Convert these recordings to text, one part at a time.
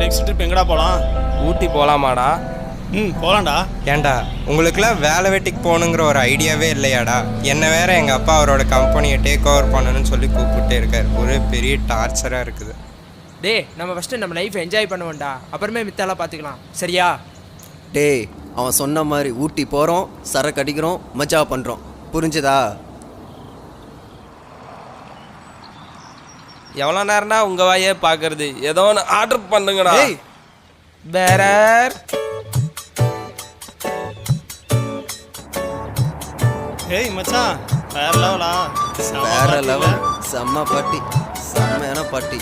Next trip எங்கடா போகலாம்? ஊட்டி போகலாமாடா? போகலாம்டா. ஏன்டா உங்களுக்குலாம் வேலை வெட்டிக்கு போகணுங்கிற ஒரு ஐடியாவே இல்லையாடா? என்ன வேற எங்கள் அப்பா அவரோட கம்பெனியை டேக் ஓவர் பண்ணணும்னு சொல்லி கூப்பிட்டே இருக்கார். ஒரு பெரிய டார்ச்சராக இருக்குது. நம்ம ஃபஸ்ட்டு நம்ம லைஃப் என்ஜாய் பண்ணுவோம்டா, அப்புறமே மித்தெல்லாம் பார்த்துக்கலாம், சரியா? அவன் சொன்ன மாதிரி ஊட்டி போகிறோம், சரக்கு அடிக்கிறோம், மஜா பண்ணுறோம், புரிஞ்சுதா? எவ்வளோ நேரம்டா உங்கள் வாயே பார்க்கறது? ஏதோ ஒன்று ஆர்டர் பண்ணுங்கடா. வேற ஏய் மச்சான், வேற லெவலா? வேற லெவல், செம்ம பாட்டி, செம்மையான பாட்டி.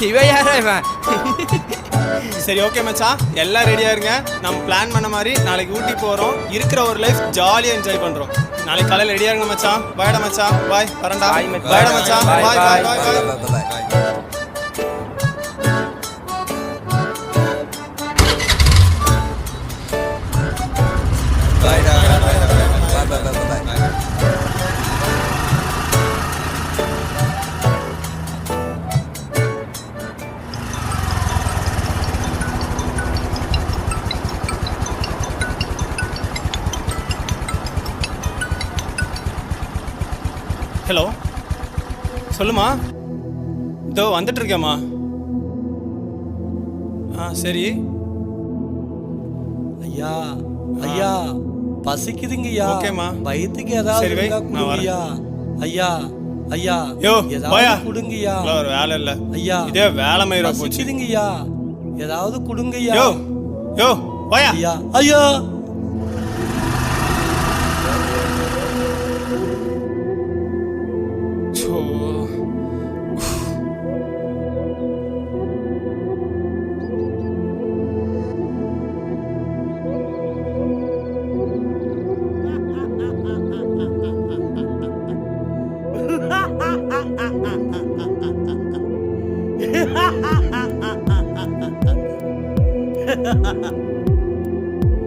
இவன் யாரா இவன்? சரி ஓகே மச்சான், எல்லாம் ரெடியாக இருங்க. நம்ம பிளான் பண்ண மாதிரி நாளைக்கு ஊட்டி போகிறோம். இருக்கிற ஒரு லைஃப் ஜாலியாக என்ஜாய் பண்ணுறோம். நாளைக்கு காலையில் ரெடியாக இருங்க மச்சான். பாய்டா மச்சான், பாய் வரண்டா. பாய்டா மச்சான், பாய் பாய் பாய் பாய். ஹலோ, சொல்லுமா. இதோ வந்துட்டு இருக்கேம்மா. சரி. ஐயா ஐயா, பசிக்குதுங்கய்யா. ஓகேம்மா, வயிற்றுக்கு ஏதாவது கொடுங்கய்யா. ஐயா ஐயா, யோ ஏதாவது கொடுங்கய்யா. ஒரு வேலை இல்லை ஐயா, இதே வேலை மயிரா போச்சு. பசிக்குதுங்கய்யா, ஏதாவது கொடுங்கய்யா. யோ யோ போயா. ஐயா ஐயா,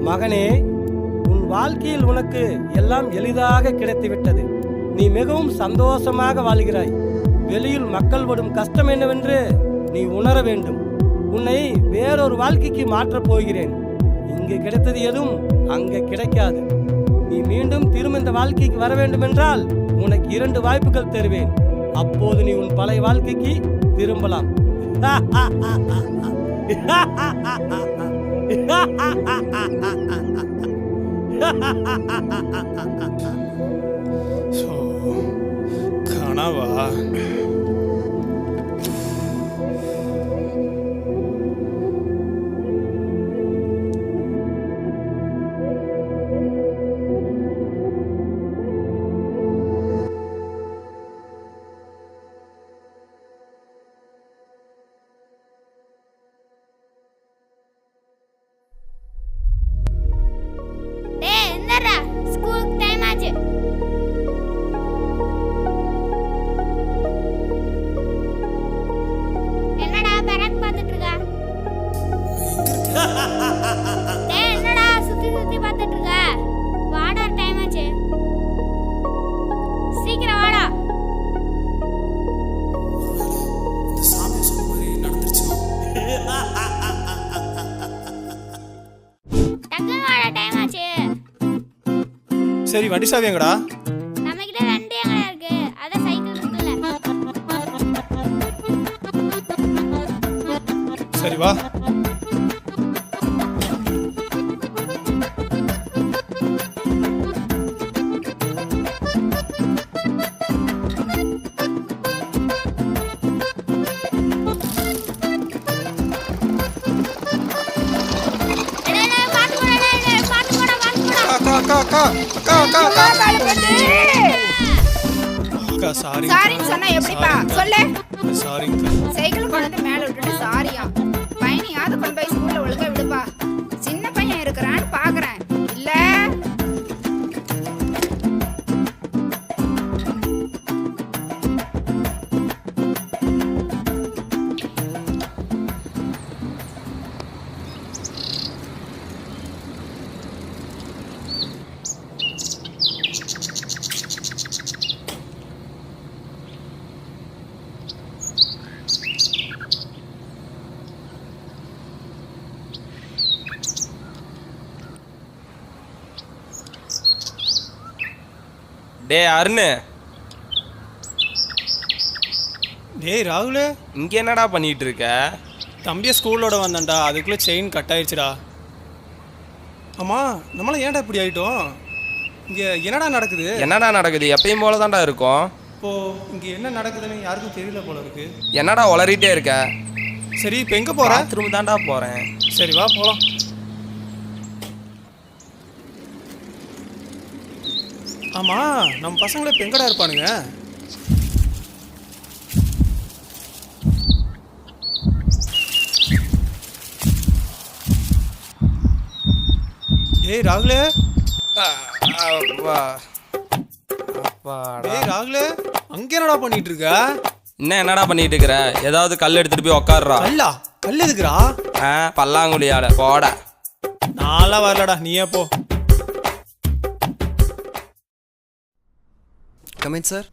மகனே, உன் வாழ்க்கையில் உனக்கு எல்லாம் எளிதாக கிடைத்துவிட்டது. நீ மிகவும் சந்தோஷமாக வாழ்கிறாய். வெளியில் மக்கள் படும் கஷ்டம் என்னவென்று நீ உணர வேண்டும். உன்னை வேறொரு வாழ்க்கைக்கு மாற்றப் போகிறேன். இங்கு கிடைத்தது எதுவும் அங்கே கிடைக்காது. நீ மீண்டும் திரும்ப இந்த வாழ்க்கைக்கு வர வேண்டும் என்றால் உனக்கு 2 வாய்ப்புகள் தருவேன். அப்போது நீ உன் பழைய வாழ்க்கைக்கு திரும்பலாம். கனவா? சரி, வண்டி சாவி எங்கடா? நம்மகிட்ட வண்டி எங்கடா இருக்கு? அத சைக்கிள் இருக்குல்ல. சரி வா. சாரின்னு சொன்னா எப்படிப்பா சொல்லு? சாரிங்க. சைக்கிள் கொண்டு வந்து மேல விட்டுட்டு சாரியா? பையனையாவது கொண்டு போய் ஸ்கூல்ல ஒழுங்கா விடுப்பா. சின்ன பையன் இருக்கிறான்னு பாக்குறேன் இல்ல. டேய் அருண், டேய் ராகுல், இங்கே என்னடா பண்ணிட்டு இருக்க? தம்பியை ஸ்கூலோட வந்தேன்டா, அதுக்குள்ளே செயின் கட் ஆயிடுச்சுடா. ஆமாம், நம்மளாம் ஏன்டா இப்படி ஆகிட்டோம்? இங்கே என்னடா நடக்குது? என்னடா நடக்குது? எப்பயும் போல தான்டா இருக்கும். இப்போது இங்கே என்ன நடக்குதுன்னு யாருக்கும் தெரியல போல இருக்கு. என்னடா உளறிட்டே இருக்க? சரி, இப்போ எங்கே போகிற? பாத்ரூம் தான்டா போகிறேன். சரி வா போகலாம். ஆமாம், நம்ம பசங்களே இப்போ எங்கடா இருப்பானுங்க? ஏய் ராகுலே, ஏய் ராகுலே, அங்கே என்னடா பண்ணிட்டு இருக்க? இன்னும் என்னடா பண்ணிட்டு இருக்கிற? ஏதாவது கல் எடுத்துட்டு போய் உக்காடுறா. கல்லா? கல் எதுக்குறா? பல்லாங்குழியாட போட. நான்லாம் வரலடா, நீயே போ. Comment sir.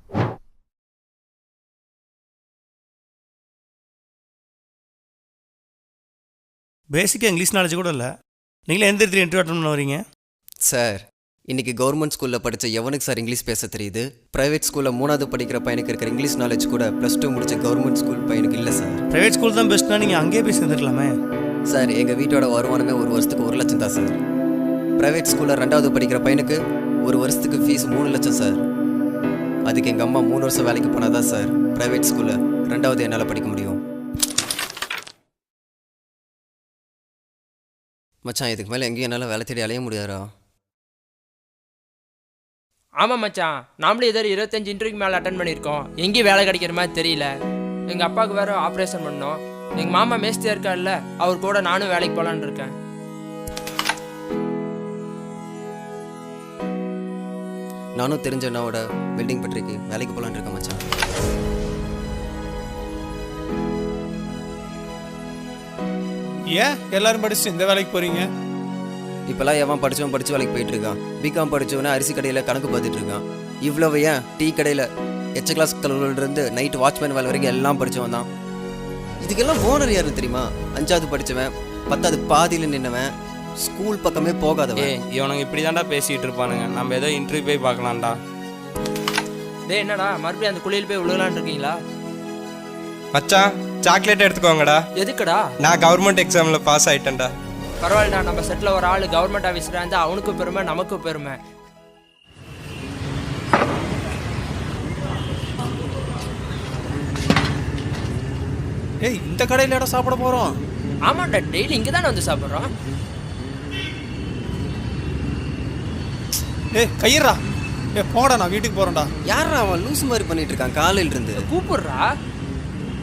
பேசிக்காக இங்கிலீஷ் நாலேஜ் கூட இல்லை, நீங்களே எந்த இடத்துல இன்டர்வியூ அட்டன் பண்ண வரீங்க? சார், இன்னைக்கு கவர்மெண்ட் ஸ்கூலில் படித்த எவனுக்கு சார் இங்கிலீஷ் பேச தெரியுது? ப்ரைவேட் ஸ்கூலில் 3வது படிக்கிற பையனுக்கு இருக்கிற இங்கிலீஷ் நாலேஜ் கூட +2 முடிச்ச கவர்மெண்ட் ஸ்கூல் பையனுக்கு இல்லை சார். ப்ரைவேட் ஸ்கூல் தான் பெஸ்ட்னா நீங்கள் அங்கேயே போய் சேர்ந்துருக்கலாமே. சார், எங்கள் வீட்டோட வருமானமே ஒரு வருஷத்துக்கு 1 லட்சம் தான் சார். ப்ரைவேட் ஸ்கூலில் 2வது படிக்கிற பையனுக்கு ஒரு வருஷத்துக்கு ஃபீஸ் 3 லட்சம் சார். அதுக்கு எங்கள் அம்மா 3 வருஷம் வேலைக்கு போனால் தான் சார் ப்ரைவேட் ஸ்கூலில் 2வது என்னால் படிக்க முடியும். மச்சான், இதுக்கு மேலே எங்கேயும் என்னால் வேலை தேடி அலைய முடியாதா? ஆமாம் மச்சான், நாமளும் ஏதோ 25 இன்டர்வியூக்கு மேலே அட்டன் பண்ணியிருக்கோம். எங்கேயும் வேலை கிடைக்கிற மாதிரி தெரியல. எங்கள் அப்பாவுக்கு வேறு ஆப்ரேஷன் பண்ணோம். எங்கள் மாமா மேஸ்தியா இருக்கார்ல, அவர் கூட நானும் வேலைக்கு போகலான்னு இருக்கேன். நானும் தெரிஞ்ச அண்ணாவோட வெல்டிங் பட்ரிக்கு வேலைக்கு போகலான்னு இருக்கேன் மச்சான். ஏன் எல்லாரும் படிச்சுட்டு இந்த வேலைக்கு போகிறீங்க? இப்போல்லாம் எவன் படித்தவன் படித்து வேலைக்கு போயிட்டு இருக்கான். பிகாம் படித்தவனே அரிசி கடையில் கணக்கு பார்த்துட்டு இருக்கான். இவ்வளவு ஏன் டீ கடையில் எச்ச கிளாஸ் கல்லூரிலேருந்து நைட் வாட்ச்மேன் வேலை வரைக்கும் எல்லாம் படித்தவன் தான். இதுக்கெல்லாம் ஓனர் யாருன்னு தெரியுமா? 5வது படித்தவன், 10வது பாதியில் நின்னவன், ஸ்கூல் பக்கமே போகாதவன். இவனுங்க இப்படி தான்டா பேசிகிட்டு இருப்பானுங்க. நம்ம ஏதோ இன்டர்வியூ போய் பார்க்கலாம்டா. டேய் என்னடா மறுபடியும் அந்த குழியில் போய் விழுகலான்னு இருக்கீங்களா? மச்சான், சாக்லேட் எடுத்துக்கோங்கடா. எதுக்குடா? நான் கவர்மெண்ட் எக்ஸாமில் பாஸ் ஆகிட்டேன்டா. பரவாயில்லடா, நம்ம செட்டில் ஒரு ஆள் கவர்மெண்ட் ஆஃபீஸராக இருந்தால் அவனுக்கும் பெருமை, நமக்கும் பெருமை. ஏய், இந்த கடையில் இடம் சாப்பிட போகிறோம்? ஆமாண்டா, டெய்லி இங்கே தானே வந்து சாப்பிட்றோம். ஏய் கையிறா, போடா, நான் வீட்டுக்கு போகிறேன்டா. யாரா அவன் லூஸ் மாதிரி பண்ணிட்டு இருக்கான் காலையில இருந்து? கூப்பிடுறா.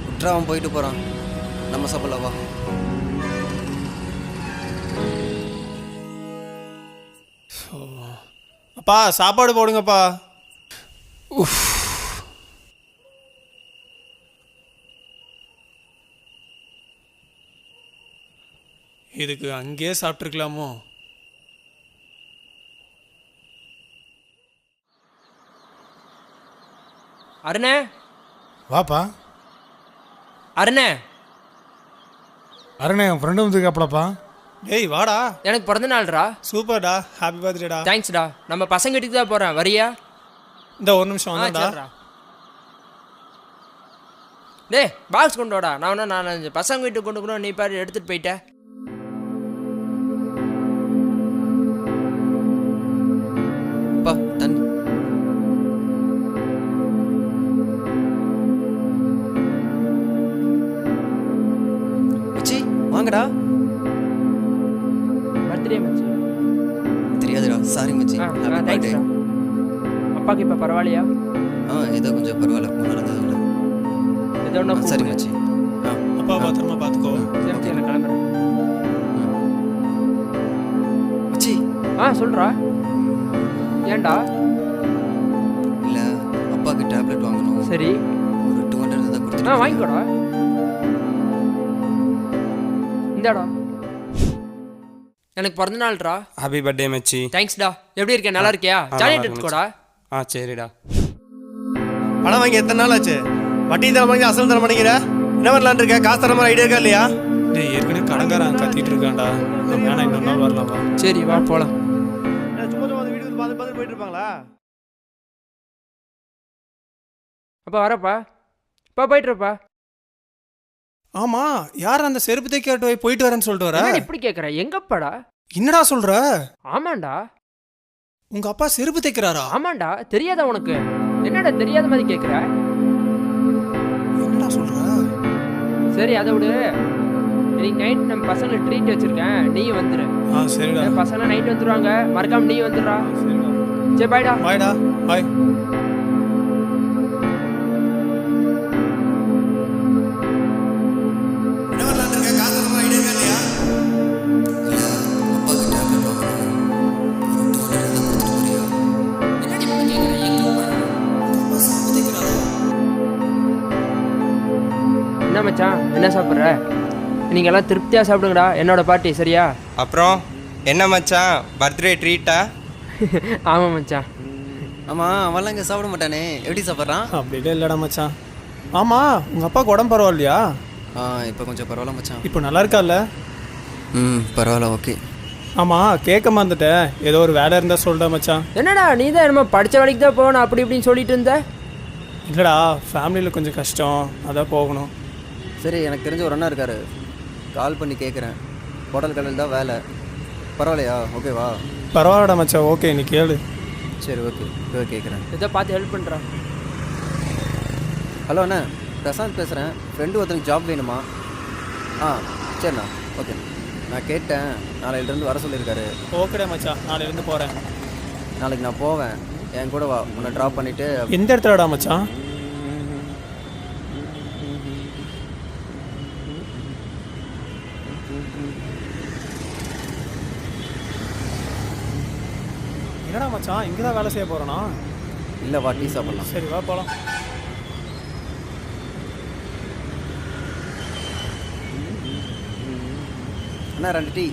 விட்றா, அவன் போயிட்டு போகிறான். நம்ம சாப்பிடலவா? அப்பா சாப்பாடு போடுங்கப்பா. இதுக்கு அங்கேயே சாப்பிட்ருக்கலாமோ? அருணே, வாப்பா. அருணே, அருணே, என் ஃப்ரெண்டு வந்துருக்காப்பலப்பா. டேய் வாடா. எனக்கு பிறந்த நாள்ரா. சூப்பர்டா, ஹாப்பி பர்த்டேடா. தேங்க்ஸ்டா. நம்ம பசங்க வீட்டுக்கு தான் போகிறேன், வரியா? இந்த ஒரு நிமிஷம் வந்தாடா. டேய் பாக்ஸ் கொண்டு வாடா. நான் ஒன்றும் 4-5 பசங்க வீட்டுக்கு கொண்டு கூட நீ பாரு எடுத்துகிட்டு போயிட்டேன். அப்பா தண்ணி. மச்சி வாங்கடா. பர்த்டே மச்சி. தெரியாதுடா, சாரி மச்சி. Happy birthday. தேங்க்ஸ்டா. அப்பாக்கு இப்போ பரவாயில்லையா? ஏதோ கொஞ்சம் பரவாயில்ல, முன்னாடி இருந்ததை விட. ஏதோ ஒன்று சரி மச்சி. அப்பா பத்திரமா பார்த்துக்கோ. சரி, நான் கிளம்புறேன். மச்சி. சொல்கிறா. ஏன்டா? இல்லை, அப்பாவுக்கு டேப்லெட் வாங்கணும். சரி, ஒரு 200 தான் கொடுத்துட்டு. வாங்கிக்கோடா. இந்தாடா, எனக்கு பிறந்த நாள்ரா. ஹாப்பி பர்த்டே மச்சி. தேங்க்ஸ்டா. எப்படி இருக்கேன்? நல்லா இருக்கியா? ஜாலியாக எடுத்துக்கோடா. சரிடா. பணம் வாங்கி எத்தனை நாள் ஆச்சு? வட்டி தர வாங்கி அசல் தர மாட்டேங்கிற. என்ன வரலான் இருக்க? காசு தர மாதிரி ஐடியா இருக்கா இல்லையா? டேய், ஏற்கனவே கடங்காரன் கத்திட்டு இருக்கான்டா. வேணா இன்னொரு நாள் வரலாமா? சரி வா போகலாம். சும்மா வீட்டுக்கு பார்த்து போயிட்டு இருப்பாங்களா? அப்பா வரப்பா. அப்பா போயிட்டுருப்பா. ஆமா, யார் அந்த செருப்பு தைக்க போயிட்டு வரேன்னு சொல்லிட்டு வர? என்னடா இப்படி கேட்குற? எங்கப்பாடா? என்னடா சொல்ற? ஆமாண்டா. உங்க அப்பா செருப்பு தைக்கிறாரா? ஆமாண்டா. தெரியாதா உனக்கு? என்னடா தெரியாத மாதிரி கேட்குற? என்னடா சொல்ற? சரி அதை விடு. இன்னைக்கு நைட் நம்ம பசங்களுக்கு ட்ரீட் வச்சிருக்கேன், நீயும் வந்துடு. சரிடா. பசங்க நைட் வந்துடுவாங்க, மறக்காம நீ வந்துடுறா. சரிடா. சரி பாய்டா. பாய்டா. பாய். என்ன மச்சான், என்ன சாப்பிட்ற? நீங்கள் எல்லாம் திருப்தியாக சாப்பிடுங்கடா, என்னோட பார்ட்டி. சரியா? அப்புறம் என்ன மச்சான், பர்த்டே ட்ரீட்டா? ஆமாம் மச்சான். ஆமாம், அவன்லாம் இங்கே சாப்பிட மாட்டானே, எப்படி சாப்பிட்றான்? அப்படியே இல்லைடா மச்சான். ஆமா, உங்க அப்பாவுக்கு உடம்பு பரவாயில்லையா? இப்போ கொஞ்சம் பரவாயில்ல மச்சான். இப்போ நல்லா இருக்கால்ல? பரவாயில்ல, ஓகே. ஆமா, கேட்க மறந்துட்டேன். ஏதோ ஒரு வேலை இருந்தா சொல்லிட்டேன் மச்சான். என்னடா நீ தான் என்னமோ படித்த வேலைக்கு தான் போகணும் அப்படி இப்படின்னு சொல்லிட்டு இருந்த. இல்லைடா, ஃபேமிலியில் கொஞ்சம் கஷ்டம், அதான் போகணும். சரி, எனக்கு தெரிஞ்ச ஒரு அண்ணா இருக்காரு, கால் பண்ணி கேட்குறேன். ஹோட்டல் கடையில் தான் வேலை. பரவாயில்லையா? ஓகேவா? பரவாயில்லடா மச்சான், ஓகே, நீ கேளு. சரி, ஓகே, இப்போ கேட்குறேன். இதை பார்த்து ஹெல்ப் பண்ணுறா. ஹலோ அண்ணா, பிரசாந்த் பேசுகிறேன். ஃப்ரெண்டு ஒருத்தனுக்கு ஜாப் வேணுமா? சரிண்ணா, ஓகே. நான் கேட்டேன், நாளையிலேருந்து வர சொல்லியிருக்காரு. ஓகேடா மச்சான், நாளையிலேருந்து போகிறேன். நாளைக்கு நான் போவேன், என் கூட வா. உன்னை ட்ராப் பண்ணிவிட்டு. எந்த இடத்துலடா மச்சான்? என்னடா மச்சான், இங்கே தான் வேலை செய்ய போகிறேனா? இல்லை, வா, டீ சாப்பிட்லாம். சரி, வா போகலாம். அண்ணா 2 டீ.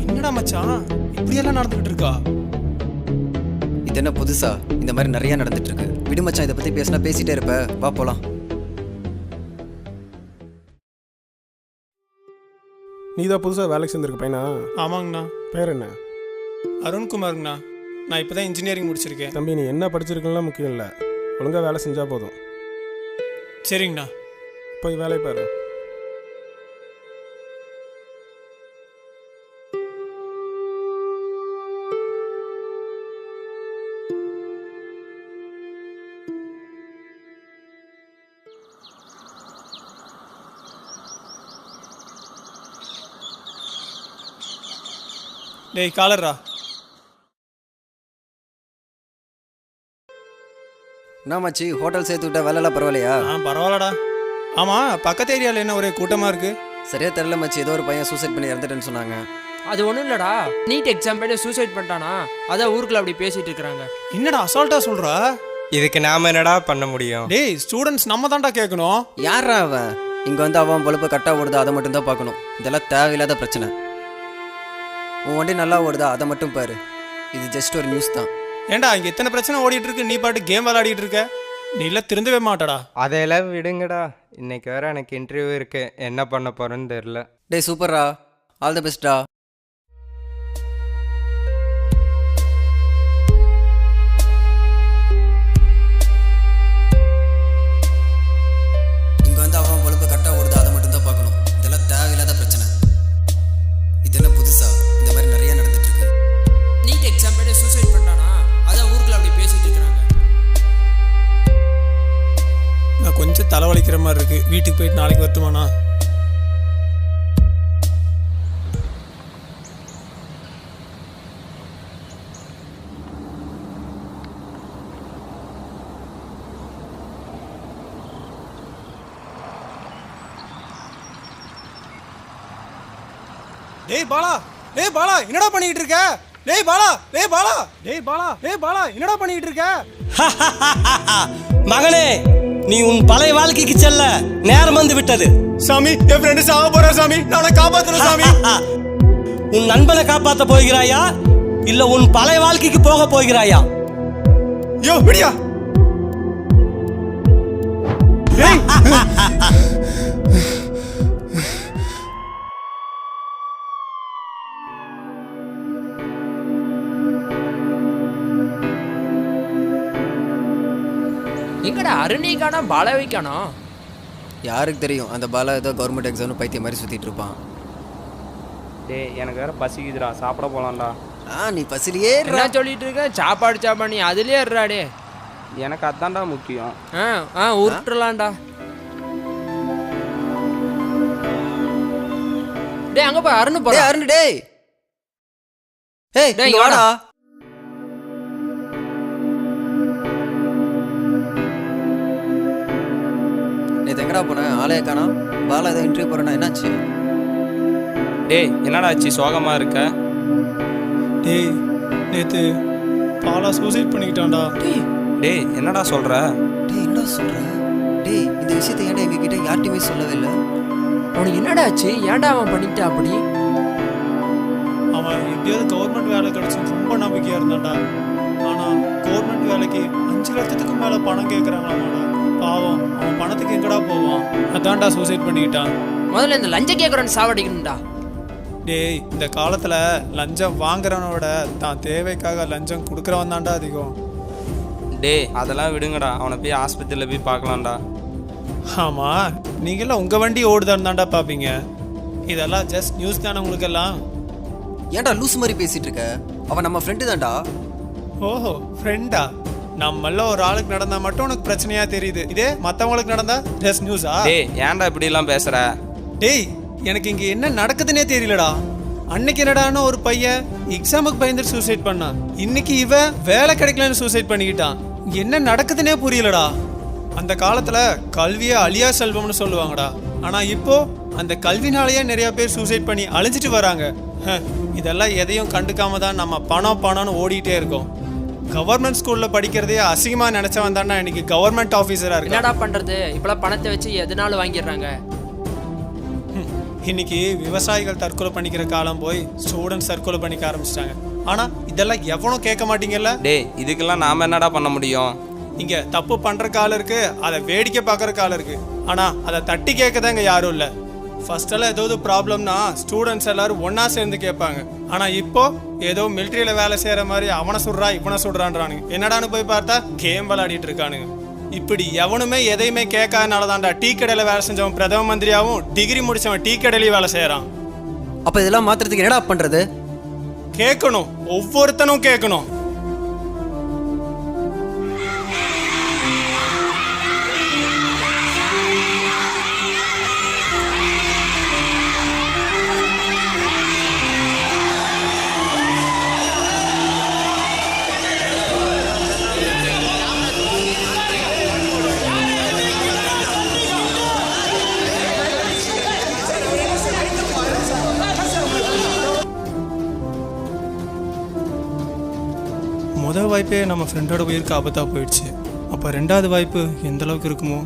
என்னடா மச்சான், இப்படியெல்லாம் நடந்துக்கிட்டு இருக்கா? இது என்ன புதுசா? இந்த மாதிரி நிறைய நடந்துட்டு இருக்கு. விடு மச்சான், இதை பற்றி பேசினா பேசிட்டே இருப்ப. வா போகலாம். நீ தான் புதுசாக வேலைக்கு சேர்ந்துருக்க பையனா? ஆமாங்கண்ணா. பேர் என்ன? அருண்குமாருங்கண்ணா. நான் இப்போ தான் இன்ஜினியரிங் முடிச்சிருக்கேன். தம்பி, நீ என்ன படிச்சிருக்கலாம் முக்கியம் இல்லை, ஒழுங்காக வேலை செஞ்சால் போதும். சரிங்கண்ணா. போய் வேலையை பாரு. டேய் காலர்ரா. என்ன மச்சி, ஹோட்டல் சேர்த்து விட்டா வேலைலாம் பரவாயில்லையா? பரவாயில்லடா. ஆமாம், பக்கத்து ஏரியாவில் என்ன ஒரே கூட்டமாக இருக்குது? சரியா தெரியல மச்சி, ஏதோ ஒரு பையன் சூசைட் பண்ணி இறந்துட்டேன்னு சொன்னாங்க. அது ஒன்றும் இல்லைடா, நீட் எக்ஸாம் பண்ணி சூசைட் பண்ணிட்டானா, அதான் ஊருக்குள்ள அப்படி பேசிட்டு இருக்கிறாங்க. என்னடா அசால்ட்டாக சொல்கிற? இதுக்கு நாம என்னடா பண்ண முடியும்? டேய், ஸ்டூடெண்ட்ஸ் நம்ம தான்டா கேட்கணும். யாரா அவன்? இங்கே வந்து அவன் பொழப்பு கரெக்டாக ஓடுதா அதை மட்டும் தான் பார்க்கணும். இதெல்லாம் தேவையில்லாத பிரச்சனை. உன் வண்டி நல்லா ஓடுதா அதை மட்டும் பாரு. இது ஜஸ்ட் ஒரு நியூஸ் தான். ஏண்டா, இங்கே எத்தனை பிரச்சனை ஓடிட்டு இருக்கு, நீ பாட்டு கேம் விளையாடிட்டு இருக்க. நீ இல்லை திருந்தவே மாட்டடா. அதையெல்லாம் விடுங்கடா. இன்னைக்கு வேற எனக்கு இன்டர்வியூ இருக்கு, என்ன பண்ண போறேன்னு தெரியல. டேய் சூப்பர்ரா, ஆல் தி பெஸ்ட்டா. இங்கே வந்து அவன் பொழப்பு கரெக்டாக ஓடுதா அதை மட்டும் தான் பார்க்கணும். இதெல்லாம் தேவையில்லாத பிரச்சனை. இதெல்லாம் புதுசா இந்த மாதிரி நிறைய நடந்துட்டு இருக்கு. நீட் எக்ஸாம் பண்ணி சூசைட் பண்ணிட்டானா, அதான் ஊருக்குள்ள அப்படி பேசிட்டு இருக்கிறாங்க. நான் கொஞ்சம் தலைவலிக்கிற மாதிரி இருக்கு, வீட்டுக்கு போயிட்டு நாளைக்கு வரட்டுமாண்ணா? டேய் பாலா, டேய் பாலா, என்னடா பண்ணிட்டு இருக்க? டேய் பாலா, டேய் பாலா, டேய் பாலா, டேய் பாலா, என்னடா பண்ணிட்டு இருக்க? மகனே, நீ உன் பழைய வாழ்க்கைக்கு செல்ல நேரம் வந்து விட்டது. சாமி, என் ஃப்ரெண்டு சாவ போறா சாமி, நாளை காப்பாத்துறேன் சாமி. உன் நண்பனை காப்பாற்ற போகிறாயா இல்ல உன் பழைய வாழ்க்கைக்கு போக போகிறாயா? யோ விடியா. எங்கடா அருணிக்கானா பாலவிக்கானா? யாருக்கு தெரியும், அந்த பாலா ஏதோ கவர்மெண்ட் எக்ஸாம்னு பைத்தியம் மாதிரி சுற்றிட்டு இருப்பான். டேய் எனக்கு வேற பசிக்குதுடா, சாப்பிட போலாம்டா. நீ பசிலியே என்ன சொல்லிட்டு இருக்க? சாப்பாடு நீ அதுலயே இருறாடே. எனக்கு அதான்டா முக்கியம். உருட்டுலாம்டா. டேய் அங்க போய் அருண் போடா. அருண் டேய். டேய் வாடா. நேத்து எங்கடா போன? ஆலய காணோம். பாலா ஏதோ இன்டர்வியூ போறேன்னா என்னாச்சு? டேய் என்னடா ஆச்சு, சோகமா இருக்க? டேய் நேத்து பாலா சூசைட் பண்ணிக்கிட்டான்டா. டேய் என்னடா சொல்ற? டேய் என்னடா சொல்ற? டேய் இந்த விஷயத்தை ஏன்டா எங்ககிட்ட யார்ட்டையுமே சொல்லவே இல்லை? அவனுக்கு என்னடா ஆச்சு? ஏன்டா அவன் பண்ணிட்டான் அப்படி? அவன் எப்படியாவது கவர்மெண்ட் வேலை கிடைச்சு ரொம்ப நம்பிக்கையா இருந்தான்டா. ஆனா கவர்மெண்ட் வேலைக்கு 5 லட்சத்துக்கு மேல பணம் கேட்கறாங்களாமாடா. பாவம், அவன் பணத்துக்கு எங்கடா போவான்? அதான்டா சூசைட் பண்ணிக்கிட்டான். முதல்ல இந்த லஞ்சம் கேட்கறவன் சாவடிக்கணும்டா. டேய் இந்த காலத்துல லஞ்சம் வாங்குறவனோட தான் தேவைக்காக லஞ்சம் கொடுக்குறவன் தான்டா அதிகம். டேய் அதெல்லாம் விடுங்கடா, அவனை போய் ஆஸ்பத்திரியில் போய் பார்க்கலாம்டா. ஆமா, நீங்களாம் உங்க வண்டி ஓடுதான்னு தான்டா பாப்பீங்க. இதெல்லாம் ஜஸ்ட் நியூஸ் தானே உங்களுக்கு எல்லாம். ஏன்டா லூஸ் மாதிரி பேசிட்டு இருக்க? அவன் நம்ம ஃப்ரெண்டு தான்டா. ஓஹோ ஃப்ரெண்டா? நம்மள ஒரு ஆளுக்கு நடந்தா மட்டும் உனக்கு பிரச்சனையா தெரியுது, இதே மத்தவங்களுக்கு நடந்தா ஜஸ்ட் நியூஸா? டேய் ஏன்டா இப்படி எல்லாம் பேசுற? டேய் எனக்கு இங்க என்ன நடக்குதுன்னே தெரியலடா. அன்னைக்கு என்னடான்னு ஒரு பையன் எக்ஸாமுக்கு பயந்துட்டு சூசைட் பண்ணான். இன்னைக்கு இவன் வேலை கிடைக்கலன்னு சூசைட் பண்ணிக்கிட்டான். என்ன நடக்குதுன்னே புரியலடா. அந்த காலத்துல கல்வியை அழியா செல்வம்னு சொல்லுவாங்கடா. ஆனா இப்போ அந்த கல்வினாலேயே நிறைய பேர் சூசைட் பண்ணி அழிஞ்சிட்டு வராங்க. இதெல்லாம் எதையும் கண்டுக்காம தான் நம்ம பணம்னு ஓடிட்டே இருக்கோம். கவர்மெண்ட் ஸ்கூல்ல படிக்கிறதே அசிங்கமா நினைச்சவன் தானே இன்னைக்கு கவர்மெண்ட் ஆஃபீஸரா இருக்கு. என்னடா பண்றது? இப்பெல்லாம் பணத்தை வச்சு எதனாலும் வாங்கிடுறாங்க. இன்னைக்கு விவசாயிகள் தற்கொலை பண்ணிக்கிற காலம் போய் ஸ்டூடெண்ட்ஸ் தற்கொலை பண்ணிக்க ஆரம்பிச்சிட்டாங்க. ஆனா இதெல்லாம் எவனும் கேட்க மாட்டீங்கல்ல. டேய் இதுக்கெல்லாம் நாம என்னடா பண்ண முடியும்? இங்க தப்பு பண்ற காலம் இருக்கு, அதை வேடிக்கை பார்க்கற காலம் இருக்கு. ஆனா அதை தட்டி கேட்கதான் இங்க யாரும் இல்ல. ஃபர்ஸ்ட் எல்லாம் ஏதாவது ப்ராப்ளம்னா ஸ்டூடெண்ட்ஸ் எல்லாரும் ஒன்னா சேர்ந்து கேட்பாங்க. ஆனா இப்போ ஏதோ மிலிட்ரியில வேலை செய்யற மாதிரி அவனை சுடுறா இவனை சுடுறான்றானுங்க. என்னடான்னு போய் பார்த்தா கேம் விளையாடிட்டு இருக்கானுங்க. இப்படி எவனுமே எதையுமே கேட்காதனாலதான்டா டீ கடையில வேலை செஞ்சவன் பிரதம மந்திரியாவும் டிகிரி முடிச்சவன் டீ கடையிலயும் வேலை செய்யறான். அப்ப இதெல்லாம் மாத்துறதுக்கு என்னடா பண்றது? கேட்கணும், ஒவ்வொருத்தனும் கேட்கணும். முதல் வாய்ப்பே நம்ம ஃப்ரெண்டோட உயிருக்கு ஆபத்தாக போயிடுச்சு. அப்போ 2வது வாய்ப்பு எந்த அளவுக்கு இருக்குமோ?